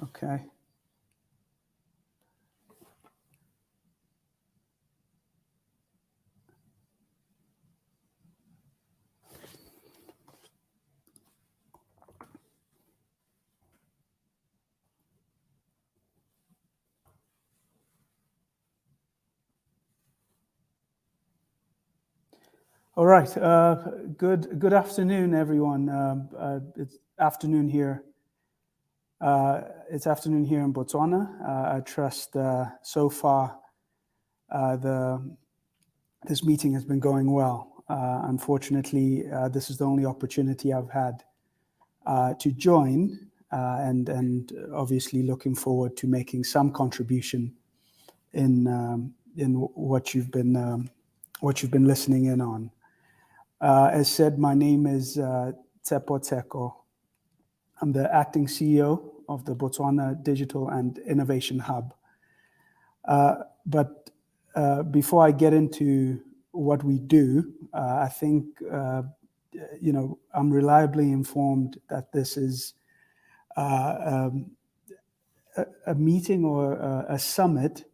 Okay. All right. Good afternoon, everyone. It's afternoon here. It's afternoon here in Botswana. I trust so far this meeting has been going well. Unfortunately, this is the only opportunity I've had to join, and obviously looking forward to making some contribution in what you've been listening in on. As said, my name is Tshepo Tsheko. I'm the acting CEO of the Botswana Digital and Innovation Hub. But before I get into what we do, I think, I'm reliably informed that this is a meeting or a summit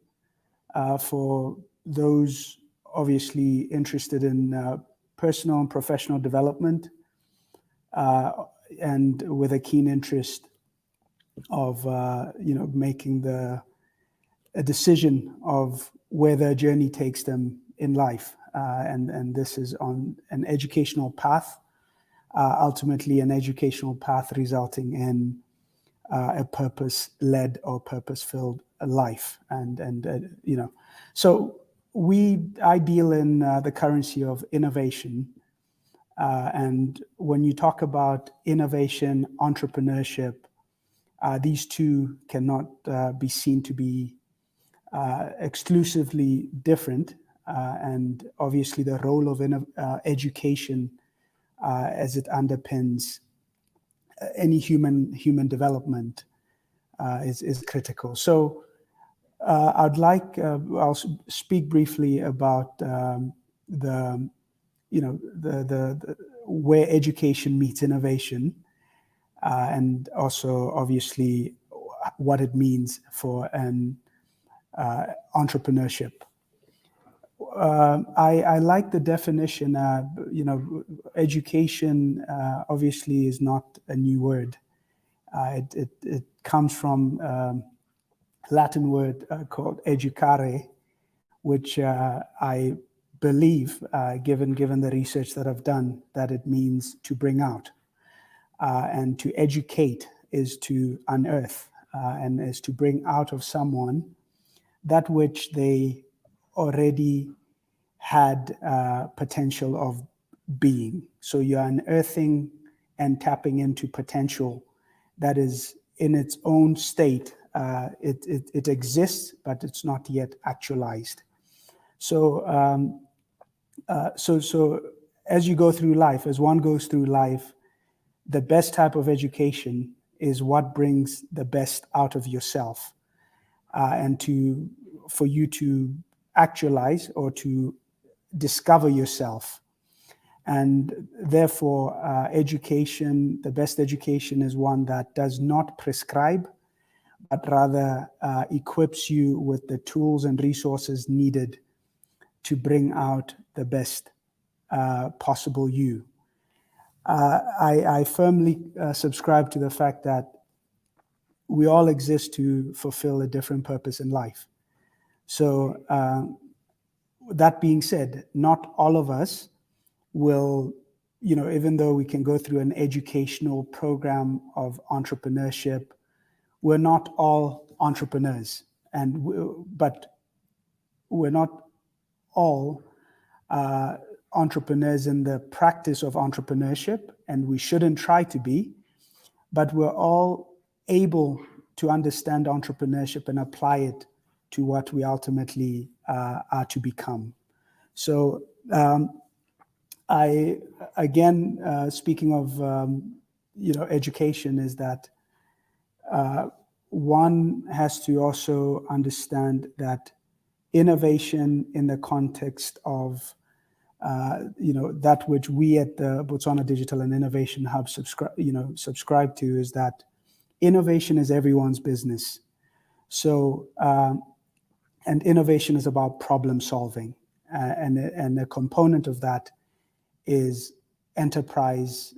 for those obviously interested in personal and professional development, and with a keen interest of making a decision of where their journey takes them in life, and this is on an educational path, ultimately an educational path resulting in a purpose-led or purpose-filled life, so I deal in the currency of innovation, and when you talk about innovation, entrepreneurship, these two cannot be seen to be exclusively different, and obviously the role of education as it underpins any human development is critical. So I'll speak briefly about the where education meets innovation, and also obviously what it means for an entrepreneurship. I like the definition. Education obviously is not a new word. It comes from Latin word called educare, which I believe, given the research that I've done, that it means to bring out. And to educate is to unearth, and is to bring out of someone that which they already had potential of being. So you're unearthing and tapping into potential that is in its own state. It exists, but it's not yet actualized. So as you go through life, as one goes through life, the best type of education is what brings the best out of yourself, and for you to actualize or to discover yourself. And therefore, education, the best education is one that does not prescribe, but rather equips you with the tools and resources needed to bring out the best possible you. I firmly subscribe to the fact that we all exist to fulfill a different purpose in life. So that being said, not all of us will, even though we can go through an educational program of entrepreneurship, we're not all entrepreneurs, but we're not all entrepreneurs in the practice of entrepreneurship, and we shouldn't try to be, but we're all able to understand entrepreneurship and apply it to what we ultimately are to become. So speaking of education, is that one has to also understand that innovation in the context of that which we at the Botswana Digital and Innovation Hub subscribe to, is that innovation is everyone's business. So, and innovation is about problem solving. And a component of that is enterprise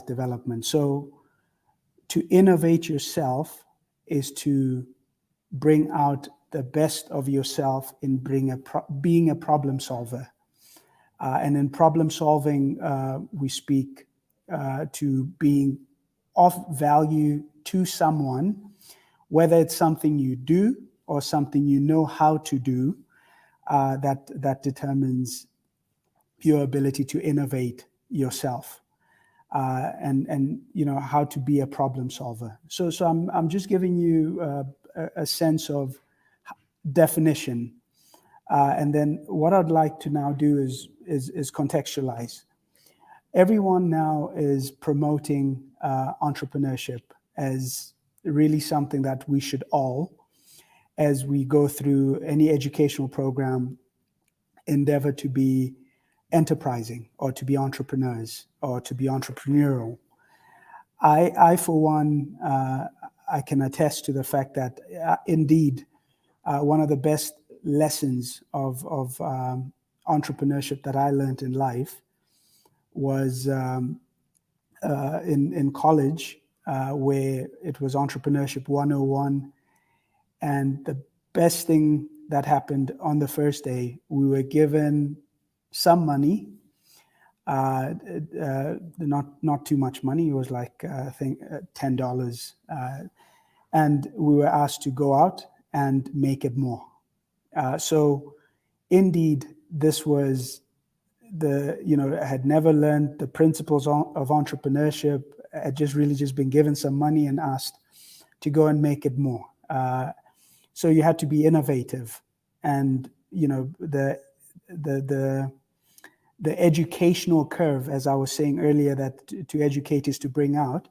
development. So to innovate yourself is to bring out the best of yourself in being a problem solver. And in problem solving, we speak to being of value to someone, whether it's something you do or something you know how to do, that determines your ability to innovate yourself, and you know how to be a problem solver. So I'm just giving you a sense of definition, and then what I'd like to now do is contextualize. Everyone now is promoting entrepreneurship as really something that we should all, as we go through any educational program, endeavor to be enterprising or to be entrepreneurs or to be entrepreneurial. I for one, I can attest to the fact that indeed, one of the best lessons of entrepreneurship that I learned in life was in college, where it was Entrepreneurship 101. And the best thing that happened on the first day, we were given some money, not too much money. It was like, I think $10. And we were asked to go out and make it more. So indeed, this was I had never learned the principles of entrepreneurship. I had just been given some money and asked to go and make it more. So you had to be innovative, and the educational curve, as I was saying earlier, that to educate is to bring out.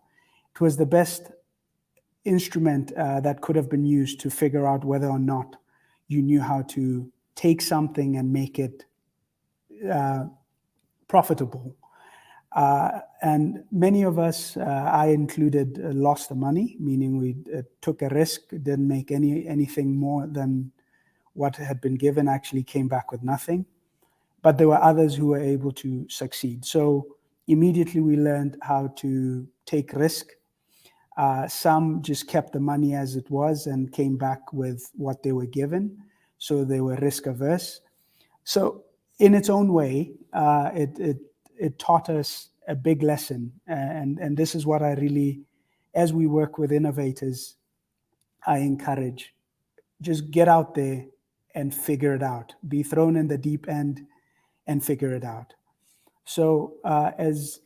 It was the best instrument that could have been used to figure out whether or not you knew how to take something and make it profitable. And many of us, I included, lost the money, meaning we took a risk, didn't make anything more than what had been given, actually came back with nothing. But there were others who were able to succeed. So immediately we learned how to take risk. Some just kept the money as it was and came back with what they were given. So they were risk averse. So in its own way, it taught us a big lesson. And this is what I really, as we work with innovators, I encourage. Just get out there and figure it out. Be thrown in the deep end and figure it out. So as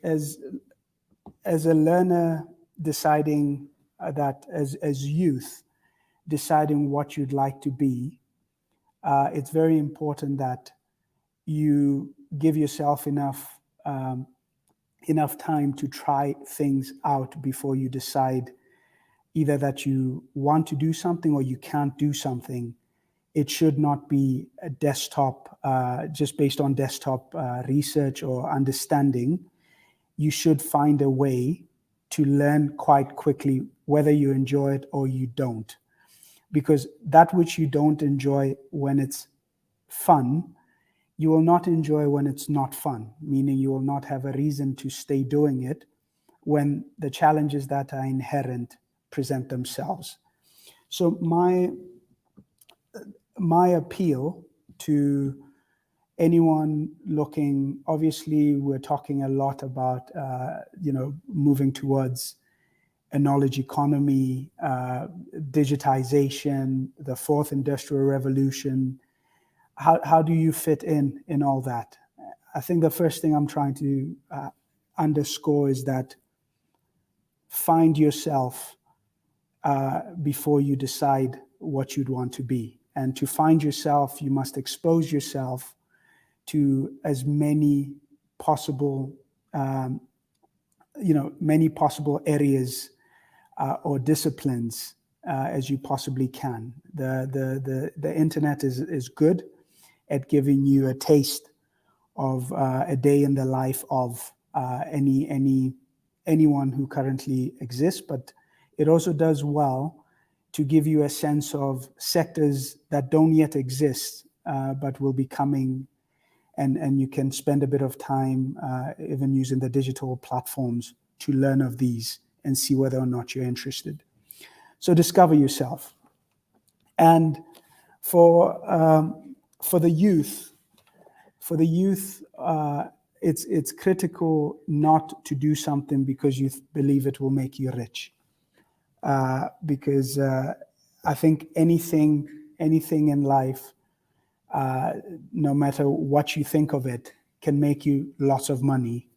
a learner deciding that, as youth, deciding what you'd like to be, it's very important that you give yourself enough time to try things out before you decide either that you want to do something or you can't do something. It should not be a desktop, just based on desktop research or understanding. You should find a way to learn quite quickly, whether you enjoy it or you don't. Because that which you don't enjoy when it's fun, you will not enjoy when it's not fun, meaning you will not have a reason to stay doing it when the challenges that are inherent present themselves. So my appeal to anyone looking, obviously we're talking a lot about moving towards a knowledge economy, digitization, the fourth industrial revolution. How do you fit in all that? I think the first thing I'm trying to underscore is that find yourself before you decide what you'd want to be. And to find yourself, you must expose yourself to as many possible, areas or disciplines as you possibly can. The internet is good at giving you a taste of a day in the life of anyone who currently exists, but it also does well to give you a sense of sectors that don't yet exist, but will be coming, and you can spend a bit of time even using the digital platforms to learn of these and see whether or not you're interested. So discover yourself. And for the youth, it's critical not to do something because you believe it will make you rich. Because I think anything in life, no matter what you think of it, can make you lots of money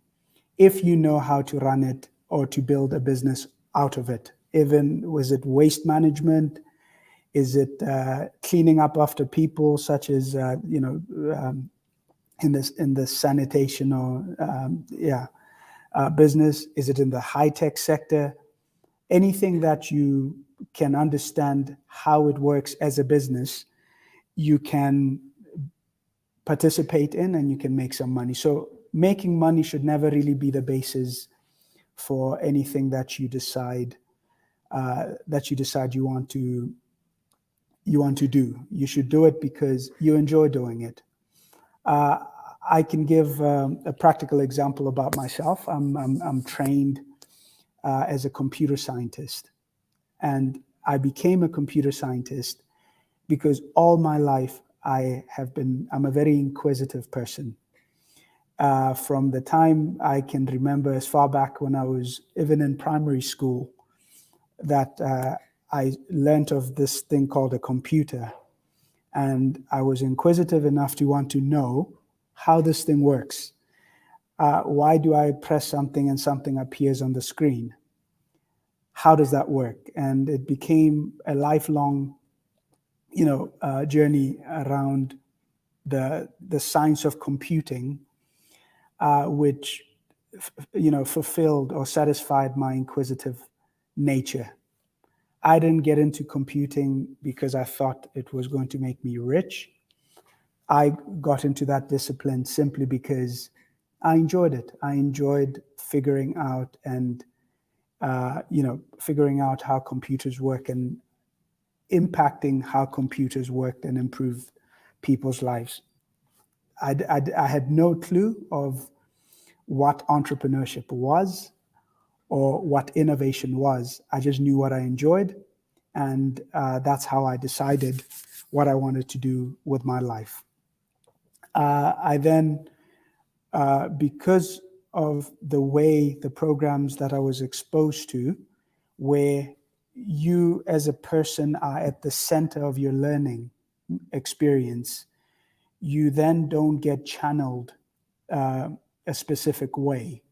if you know how to run it or to build a business out of it. Even, was it waste management? Is it cleaning up after people, such as in the sanitation or business? Is it in the high-tech sector? Anything that you can understand how it works as a business, you can participate in and you can make some money. So making money should never really be the basis for anything that you decide you want to do. You should do it because you enjoy doing it. I can give a practical example about myself. I'm trained as a computer scientist, and I became a computer scientist because all my life I'm a very inquisitive person. From the time I can remember, as far back when I was even in primary school, that I learned of this thing called a computer. And I was inquisitive enough to want to know how this thing works. Why do I press something and something appears on the screen? How does that work? And it became a lifelong, journey around the science of computing, which, fulfilled or satisfied my inquisitive nature. I didn't get into computing because I thought it was going to make me rich. I got into that discipline simply because I enjoyed it. I enjoyed figuring out how computers work and impacting how computers worked and improved people's lives. I had no clue of what entrepreneurship was or what innovation was. I just knew what I enjoyed, and that's how I decided what I wanted to do with my life. I then, because of the way the programs that I was exposed to, where you as a person are at the center of your learning experience, you then don't get channeled a specific way.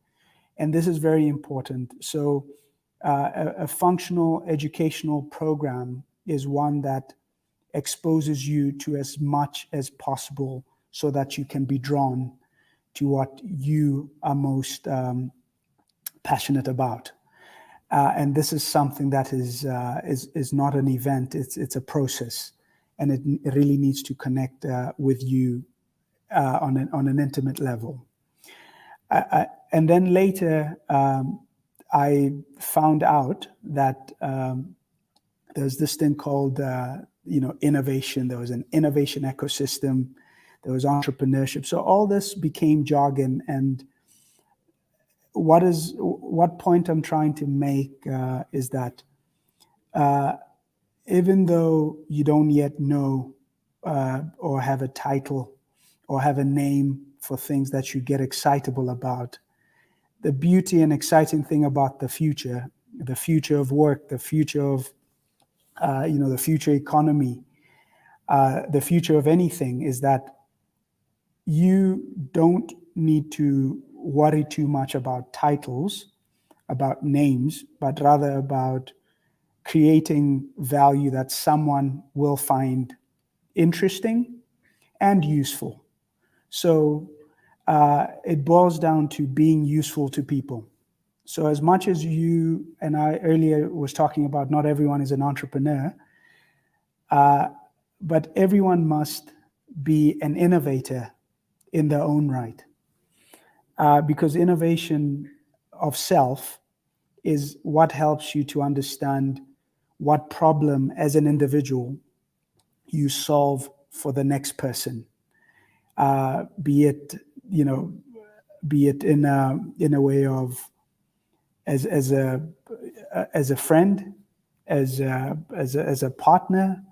And this is very important. So a functional educational program is one that exposes you to as much as possible so that you can be drawn to what you are most passionate about. And this is something that is not an event, it's a process. And it really needs to connect with you on an intimate level. And then later, I found out that there's this thing called innovation. There was an innovation ecosystem. There was entrepreneurship. So all this became jargon. And what point I'm trying to make is that even though you don't yet know or have a title or have a name for things that you get excitable about, the beauty and exciting thing about the future of work, the future of the future economy, the future of anything, is that you don't need to worry too much about titles, about names, but rather about creating value that someone will find interesting and useful. So it boils down to being useful to people. So as much as you and I earlier was talking about, not everyone is an entrepreneur, but everyone must be an innovator in their own right. Because innovation of self is what helps you to understand what problem as an individual you solve for the next person, be it in a way of as a friend, as a partner,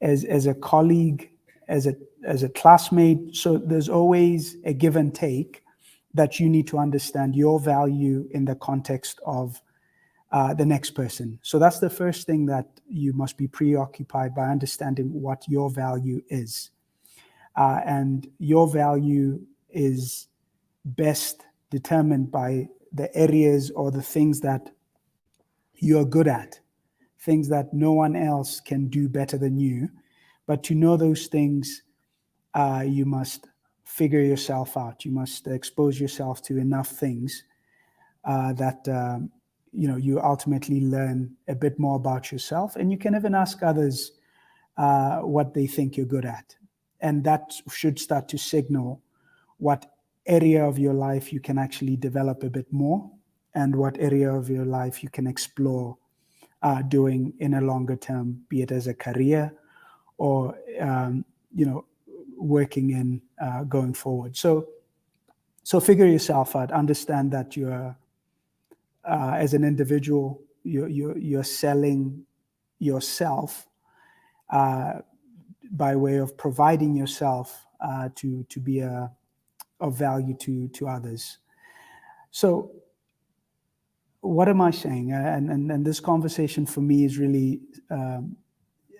as a colleague, as a classmate. So there's always a give and take that you need to understand your value in the context of the next person. So that's the first thing, that you must be preoccupied by understanding what your value is. And your value is best determined by the areas or the things that you're good at, things that no one else can do better than you. But to know those things, you must figure yourself out. You must expose yourself to enough things that you ultimately learn a bit more about yourself. And you can even ask others what they think you're good at. And that should start to signal what area of your life you can actually develop a bit more, and what area of your life you can explore doing in a longer term, be it as a career or working in going forward. So figure yourself out. Understand that you're as an individual, you're selling yourself by way of providing yourself to be of value to others. So what am I saying? And this conversation for me is really,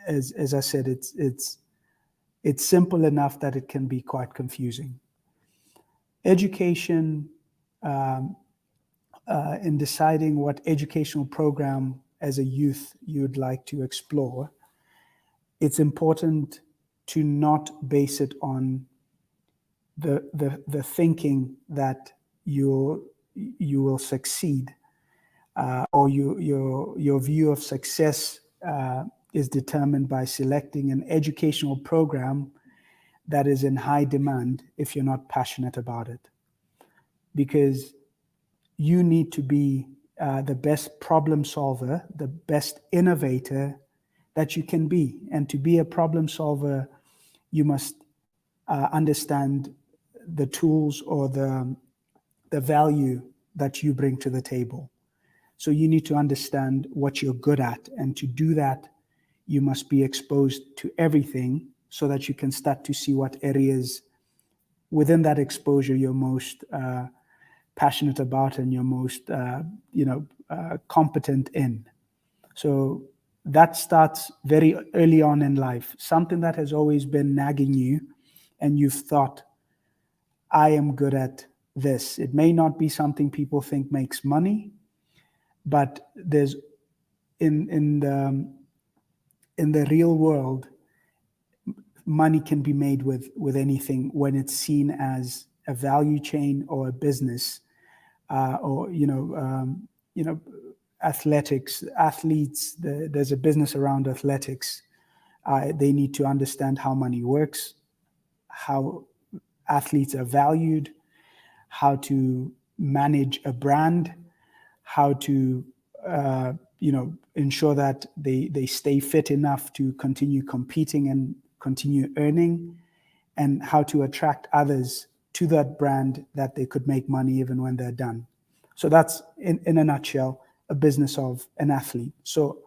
as I said, it's simple enough that it can be quite confusing. Education, in deciding what educational program as a youth you'd like to explore, it's important to not base it on the thinking that you will succeed, or your view of success is determined by selecting an educational program that is in high demand if you're not passionate about it. Because you need to be the best problem solver, the best innovator that you can be. And to be a problem solver, you must understand the tools or the value that you bring to the table. So you need to understand what you're good at. And to do that, you must be exposed to everything so that you can start to see what areas within that exposure you're most passionate about and you're most competent in. So that starts very early on in life. Something that has always been nagging you and you've thought, I am good at this. It may not be something people think makes money, but there's in the real world, money can be made with anything when it's seen as a value chain or a business, or athletics, athletes. There's a business around athletics. They need to understand how money works, how athletes are valued, how to manage a brand, how to ensure that they stay fit enough to continue competing and continue earning, and how to attract others to that brand that they could make money even when they're done. So that's, in a nutshell, a business of an athlete. So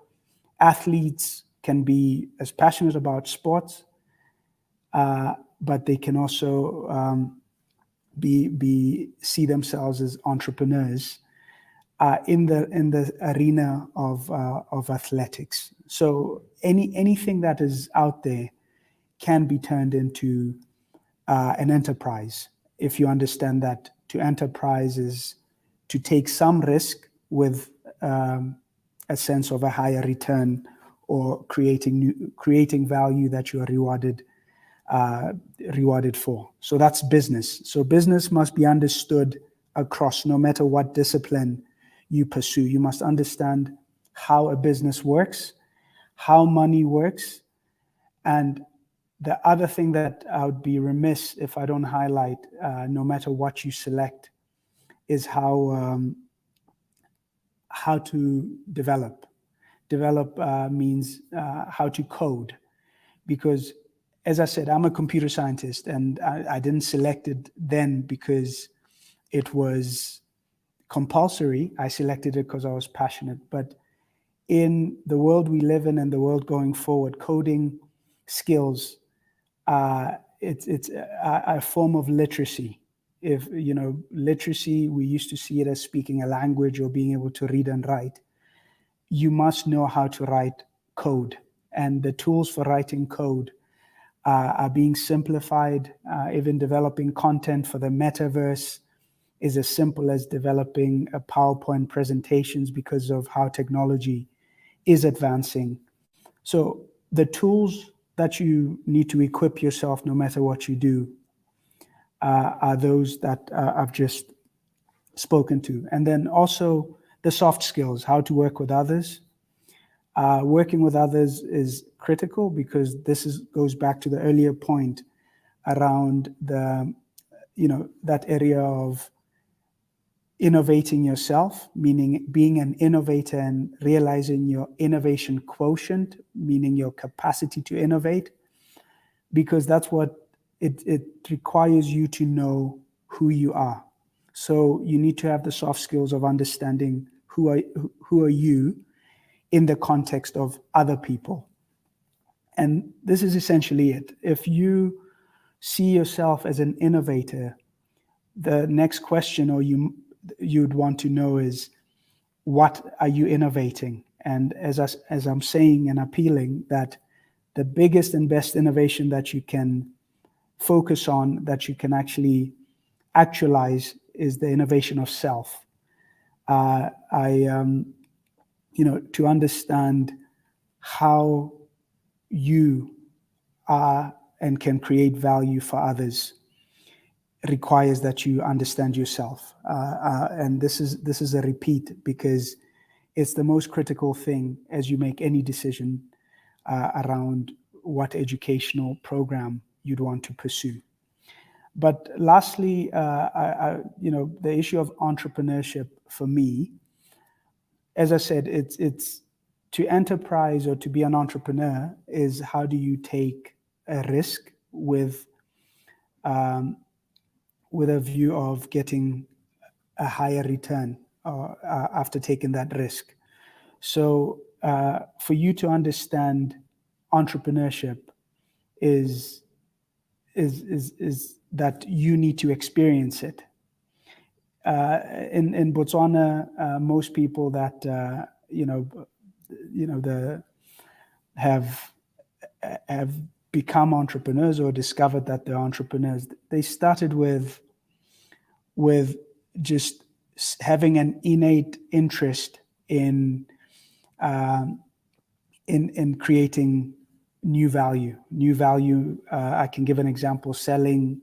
athletes can be as passionate about sports, but they can also see themselves as entrepreneurs in the arena of athletics. So anything that is out there can be turned into an enterprise, if you understand that to enterprise is to take some risk with a sense of a higher return, or creating value that you are rewarded for. So that's business. So business must be understood across, no matter what discipline you pursue. You must understand how a business works, how money works, and the other thing that I would be remiss if I don't highlight, no matter what you select, is how how to develop. Develop means how to code, because as I said, I'm a computer scientist, and I didn't select it then because it was compulsory. I selected it because I was passionate. But in the world we live in and the world going forward, coding skills, it's a form of literacy. If, literacy, we used to see it as speaking a language or being able to read and write. You must know how to write code. And the tools for writing code are being simplified. Even developing content for the metaverse is as simple as developing a PowerPoint presentations because of how technology is advancing. So the tools that you need to equip yourself, no matter what you do, are those that I've just spoken to. And then also the soft skills, how to work with others. Working with others is critical, because goes back to the earlier point around that area of innovating yourself, meaning being an innovator and realizing your innovation quotient, meaning your capacity to innovate, because that's what it requires you to know who you are. So you need to have the soft skills of understanding who are you in the context of other people. And this is essentially it. If you see yourself as an innovator, the next question you'd want to know is, what are you innovating? And as I'm saying and appealing, that the biggest and best innovation that you can focus on, that you can actually actualize, is the innovation of self. To understand how you are and can create value for others requires that you understand yourself. And this is a repeat, because it's the most critical thing as you make any decision around what educational program you'd want to pursue. But lastly, the issue of entrepreneurship for me, as I said, it's to enterprise or to be an entrepreneur is, how do you take a risk with a view of getting a higher return after taking that risk. So for you to understand entrepreneurship is that you need to experience it. In Botswana, most people that have become entrepreneurs or discovered that they're entrepreneurs, they started with just having an innate interest in creating new value. I can give an example: selling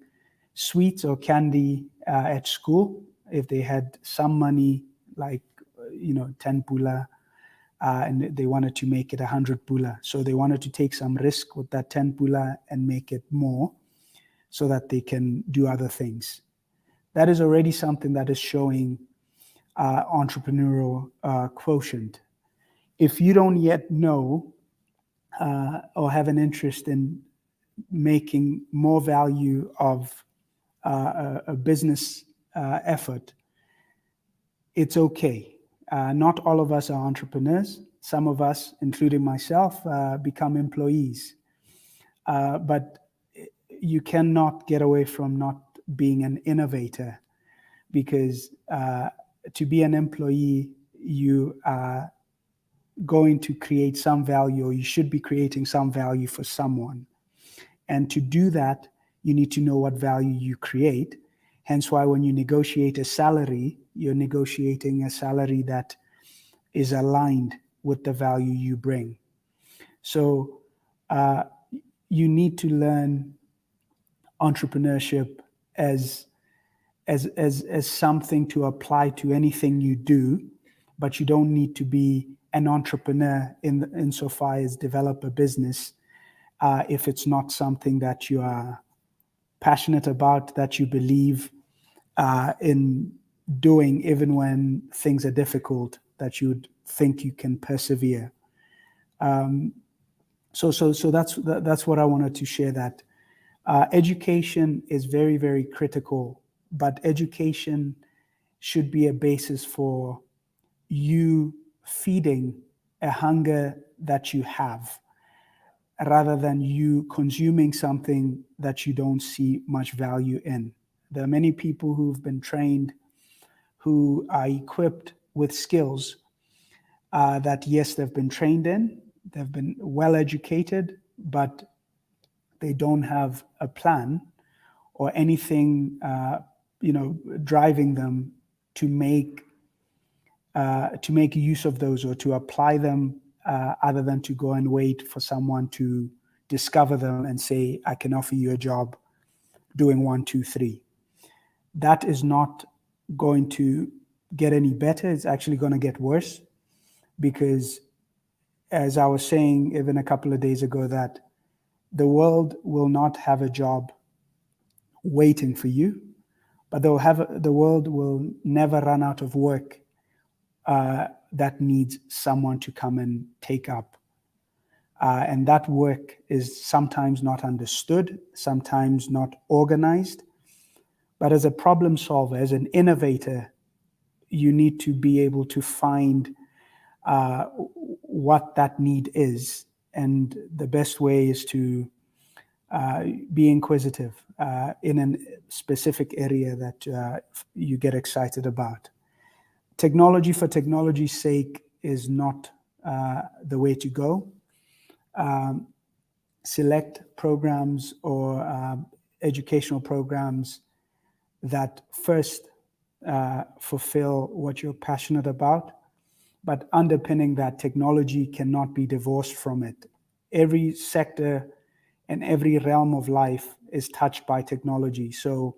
sweets or candy at school. If they had some money, like 10 pula, and they wanted to make it 100 pula, so they wanted to take some risk with that 10 pula and make it more, so that they can do other things. That is already something that is showing entrepreneurial quotient. If you don't yet know or have an interest in making more value of a business effort, it's okay. Not all of us are entrepreneurs. Some of us, including myself, become employees. But you cannot get away from not being an innovator, because to be an employee, you are going to create some value, or you should be creating some value for someone. And to do that, you need to know what value you create. Hence why when you negotiate a salary, you're negotiating a salary that is aligned with the value you bring. So you need to learn entrepreneurship as something to apply to anything you do, but you don't need to be an entrepreneur insofar as develop a business if it's not something that you are passionate about, that you believe in doing, even when things are difficult, that you would think you can persevere. So that's what I wanted to share, that education is very, very critical, but education should be a basis for you feeding a hunger that you have, rather than you consuming something that you don't see much value in. There are many people who've been trained, who are equipped with skills that, yes, they've been trained in, they've been well educated, but they don't have a plan or anything, driving them to make use of those or to apply them, other than to go and wait for someone to discover them and say, I can offer you a job doing 1, 2, 3. That is not going to get any better. It's actually going to get worse, because, as I was saying even a couple of days ago, that the world will not have a job waiting for you, but the world will never run out of work that needs someone to come and take up. And that work is sometimes not understood, sometimes not organized. But as a problem solver, as an innovator, you need to be able to find what that need is. And the best way is to be inquisitive in a specific area that you get excited about. Technology for technology's sake is not the way to go. Select programs or educational programs that first fulfill what you're passionate about, but underpinning that, technology cannot be divorced from it. Every sector and every realm of life is touched by technology. So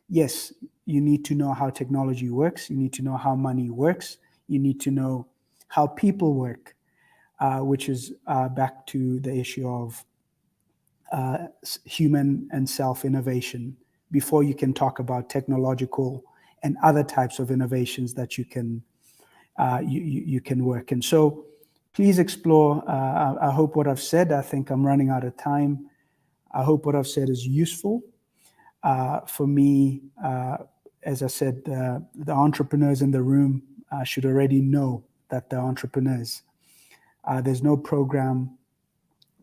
yes, you need to know how technology works. You need to know how money works. You need to know how people work, which is back to the issue of human and self-innovation, before you can talk about technological and other types of innovations that you can work in. So please explore. I hope what I've said, I think I'm running out of time. I hope what I've said is useful. For me, as I said, the entrepreneurs in the room should already know that they're entrepreneurs. There's no program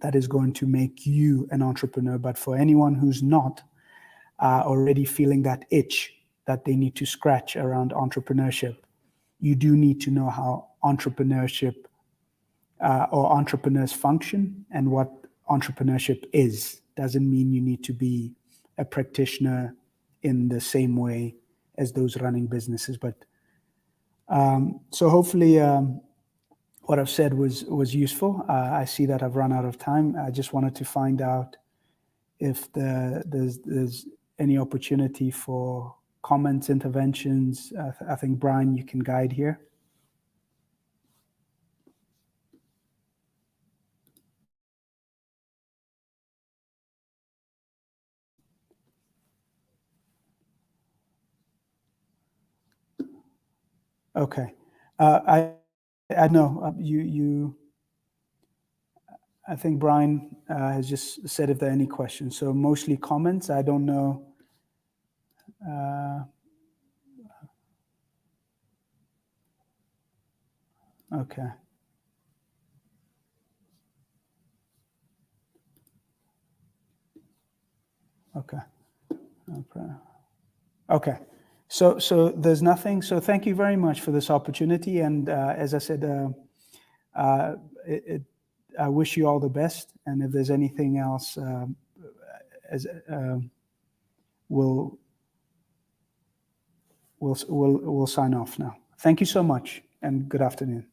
that is going to make you an entrepreneur, but for anyone who's not already feeling that itch that they need to scratch around entrepreneurship, you do need to know how entrepreneurship or entrepreneurs function and what entrepreneurship is. Doesn't mean you need to be a practitioner in the same way as those running businesses. But so hopefully what I've said was useful. I see that I've run out of time. I just wanted to find out if there's any opportunity for comments, interventions. I think, Brian, you can guide here. Okay. I know I think Brian has just said if there are any questions. So mostly comments. I don't know. Okay. Okay. Okay. So there's nothing. So thank you very much for this opportunity. And as I said, I wish you all the best. And if there's anything else, we'll sign off now. Thank you so much, and good afternoon.